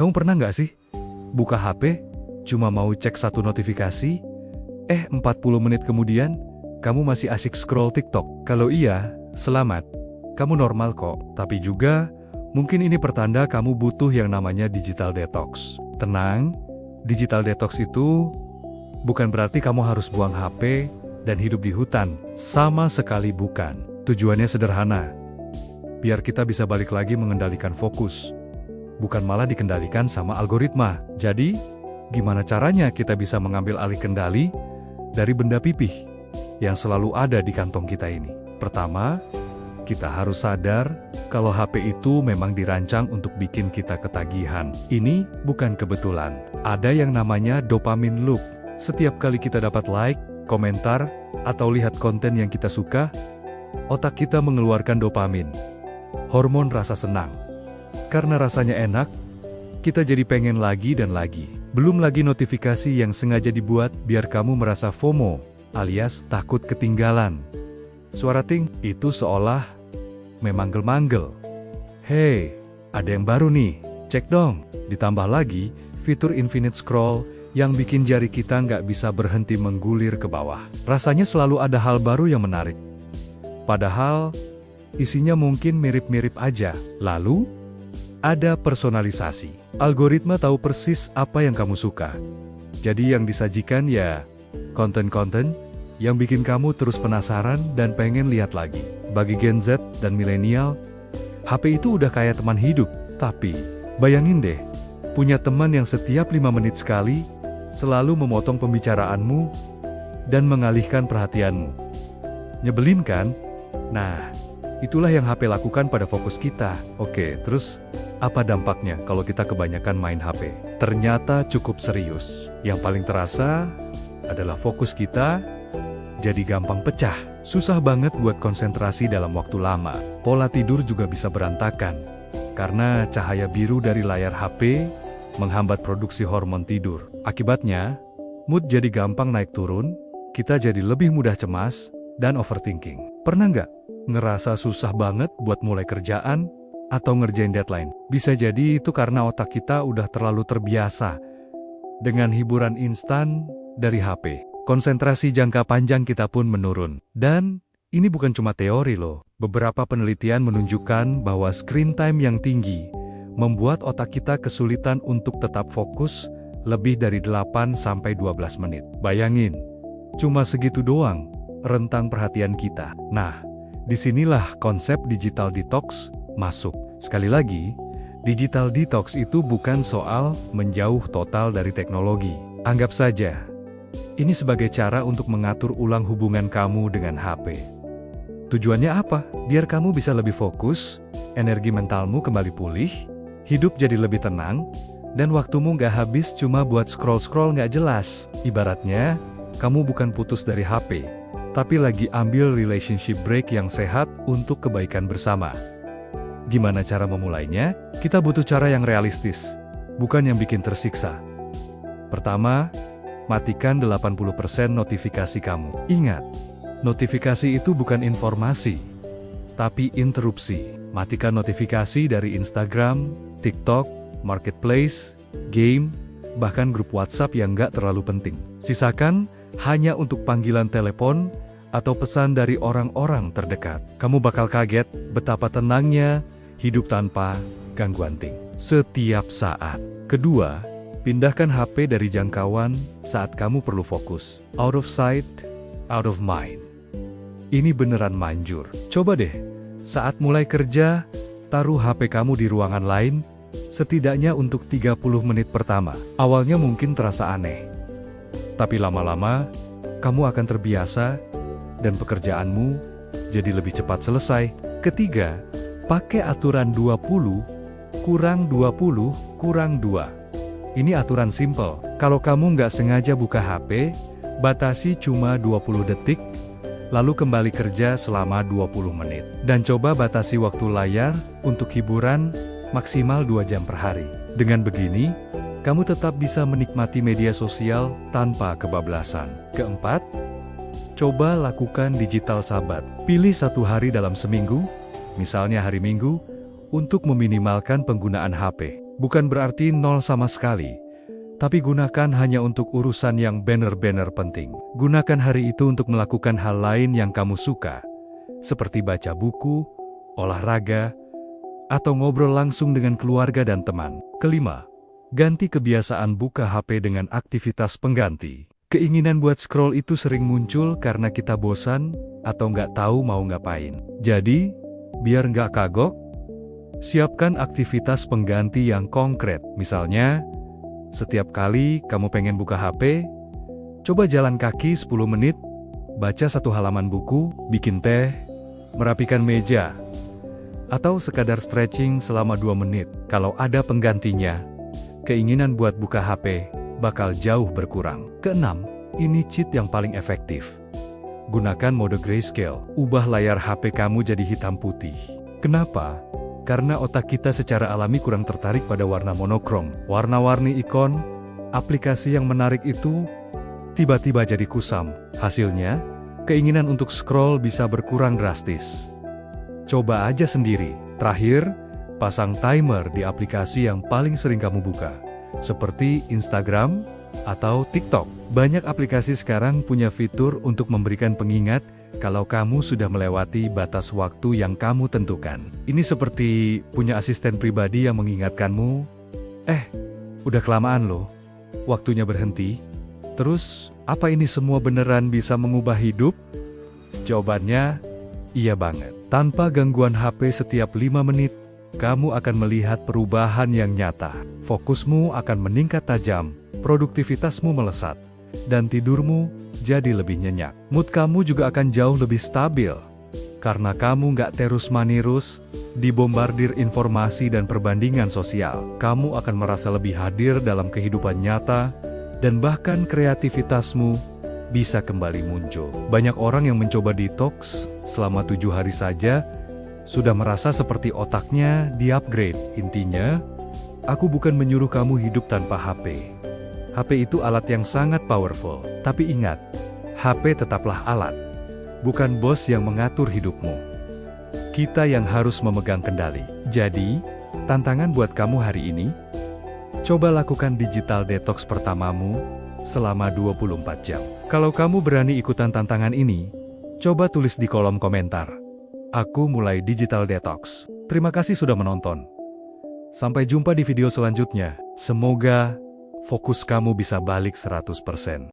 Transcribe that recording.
Kamu pernah nggak sih buka HP, cuma mau cek satu notifikasi, 40 menit kemudian, kamu masih asik scroll TikTok? Kalau iya, selamat. Kamu normal kok. Tapi juga, mungkin ini pertanda kamu butuh yang namanya digital detox. Tenang, digital detox itu bukan berarti kamu harus buang HP dan hidup di hutan. Sama sekali bukan. Tujuannya sederhana. Biar kita bisa balik lagi mengendalikan fokus. Bukan malah dikendalikan sama algoritma. Jadi, gimana caranya kita bisa mengambil alih kendali dari benda pipih yang selalu ada di kantong kita ini? Pertama, kita harus sadar kalau HP itu memang dirancang untuk bikin kita ketagihan. Ini bukan kebetulan. Ada yang namanya dopamine loop. Setiap kali kita dapat like, komentar, atau lihat konten yang kita suka, otak kita mengeluarkan dopamin, hormon rasa senang. Karena rasanya enak, kita jadi pengen lagi dan lagi. Belum lagi notifikasi yang sengaja dibuat biar kamu merasa FOMO, alias takut ketinggalan. Suara ting itu seolah memanggel-manggel. Hei, ada yang baru nih, cek dong. Ditambah lagi, fitur infinite scroll yang bikin jari kita nggak bisa berhenti menggulir ke bawah. Rasanya selalu ada hal baru yang menarik. Padahal, isinya mungkin mirip-mirip aja. Lalu, ada personalisasi. Algoritma tahu persis apa yang kamu suka. Jadi yang disajikan ya, konten-konten yang bikin kamu terus penasaran dan pengen lihat lagi. Bagi Gen Z dan milenial, HP itu udah kayak teman hidup. Tapi, bayangin deh, punya teman yang setiap 5 menit sekali, selalu memotong pembicaraanmu, dan mengalihkan perhatianmu. Nyebelin kan? Nah, itulah yang HP lakukan pada fokus kita. Oke, terus apa dampaknya kalau kita kebanyakan main HP? Ternyata cukup serius. Yang paling terasa adalah fokus kita jadi gampang pecah. Susah banget buat konsentrasi dalam waktu lama. Pola tidur juga bisa berantakan. Karena cahaya biru dari layar HP menghambat produksi hormon tidur. Akibatnya, mood jadi gampang naik turun, kita jadi lebih mudah cemas, dan overthinking. Pernah nggak ngerasa susah banget buat mulai kerjaan atau ngerjain deadline? Bisa jadi itu karena otak kita udah terlalu terbiasa dengan hiburan instan dari HP. Konsentrasi jangka panjang kita pun menurun. Dan ini bukan cuma teori loh. Beberapa penelitian menunjukkan bahwa screen time yang tinggi membuat otak kita kesulitan untuk tetap fokus lebih dari 8-12 menit. Bayangin, cuma segitu doang rentang perhatian kita. Nah, disinilah konsep digital detox masuk. Sekali lagi, digital detox itu bukan soal menjauh total dari teknologi. Anggap saja, ini sebagai cara untuk mengatur ulang hubungan kamu dengan HP. Tujuannya apa? Biar kamu bisa lebih fokus, energi mentalmu kembali pulih, hidup jadi lebih tenang, dan waktumu nggak habis cuma buat scroll-scroll nggak jelas. Ibaratnya, kamu bukan putus dari HP, tapi lagi ambil relationship break yang sehat untuk kebaikan bersama. Gimana cara memulainya? Kita butuh cara yang realistis, bukan yang bikin tersiksa. Pertama, matikan 80% notifikasi kamu. Ingat, notifikasi itu bukan informasi, tapi interupsi. Matikan notifikasi dari Instagram, TikTok, Marketplace, game, bahkan grup WhatsApp yang nggak terlalu penting. Sisakan hanya untuk panggilan telepon atau pesan dari orang-orang terdekat. Kamu bakal kaget betapa tenangnya hidup tanpa gangguan ting setiap saat. Kedua, pindahkan HP dari jangkauan saat kamu perlu fokus. Out of sight, out of mind. Ini beneran manjur. Coba deh, saat mulai kerja, taruh HP kamu di ruangan lain, setidaknya untuk 30 menit pertama. Awalnya mungkin terasa aneh. Tapi lama-lama, kamu akan terbiasa, dan pekerjaanmu jadi lebih cepat selesai. Ketiga, pakai aturan 20, kurang 20, kurang 2. Ini aturan simple. Kalau kamu nggak sengaja buka HP, batasi cuma 20 detik, lalu kembali kerja selama 20 menit. Dan coba batasi waktu layar untuk hiburan maksimal 2 jam per hari. Dengan begini, kamu tetap bisa menikmati media sosial tanpa kebablasan. Keempat, coba lakukan digital sabat. Pilih satu hari dalam seminggu, misalnya hari Minggu, untuk meminimalkan penggunaan HP. Bukan berarti nol sama sekali, tapi gunakan hanya untuk urusan yang benar-benar penting. Gunakan hari itu untuk melakukan hal lain yang kamu suka, seperti baca buku, olahraga, atau ngobrol langsung dengan keluarga dan teman. Kelima, ganti kebiasaan buka HP dengan aktivitas pengganti. Keinginan buat scroll itu sering muncul karena kita bosan atau nggak tahu mau ngapain. Jadi, biar nggak kagok, siapkan aktivitas pengganti yang konkret. Misalnya, setiap kali kamu pengen buka HP, coba jalan kaki 10 menit, baca 1 halaman buku, bikin teh, merapikan meja, atau sekadar stretching selama 2 menit. Kalau ada penggantinya, keinginan buat buka HP bakal jauh berkurang. Keenam, ini cheat yang paling efektif. Gunakan mode grayscale. Ubah layar HP kamu jadi hitam putih. Kenapa? Karena otak kita secara alami kurang tertarik pada warna monokrom. Warna-warni ikon, aplikasi yang menarik itu tiba-tiba jadi kusam. Hasilnya, keinginan untuk scroll bisa berkurang drastis. Coba aja sendiri. Terakhir, pasang timer di aplikasi yang paling sering kamu buka, seperti Instagram atau TikTok. Banyak aplikasi sekarang punya fitur untuk memberikan pengingat kalau kamu sudah melewati batas waktu yang kamu tentukan. Ini seperti punya asisten pribadi yang mengingatkanmu, udah kelamaan loh, waktunya berhenti. Terus, apa ini semua beneran bisa mengubah hidup? Jawabannya, iya banget. Tanpa gangguan HP setiap 5 menit, kamu akan melihat perubahan yang nyata. Fokusmu akan meningkat tajam, produktivitasmu melesat, dan tidurmu jadi lebih nyenyak. Mood kamu juga akan jauh lebih stabil, karena kamu nggak terus-menerus dibombardir informasi dan perbandingan sosial. Kamu akan merasa lebih hadir dalam kehidupan nyata, dan bahkan kreativitasmu bisa kembali muncul. Banyak orang yang mencoba detox selama 7 hari saja, sudah merasa seperti otaknya di-upgrade. Intinya, aku bukan menyuruh kamu hidup tanpa HP. HP itu alat yang sangat powerful. Tapi ingat, HP tetaplah alat, bukan bos yang mengatur hidupmu. Kita yang harus memegang kendali. Jadi, tantangan buat kamu hari ini, coba lakukan digital detox pertamamu selama 24 jam. Kalau kamu berani ikutan tantangan ini, coba tulis di kolom komentar. Aku mulai digital detox. Terima kasih sudah menonton. Sampai jumpa di video selanjutnya. Semoga fokus kamu bisa balik 100%.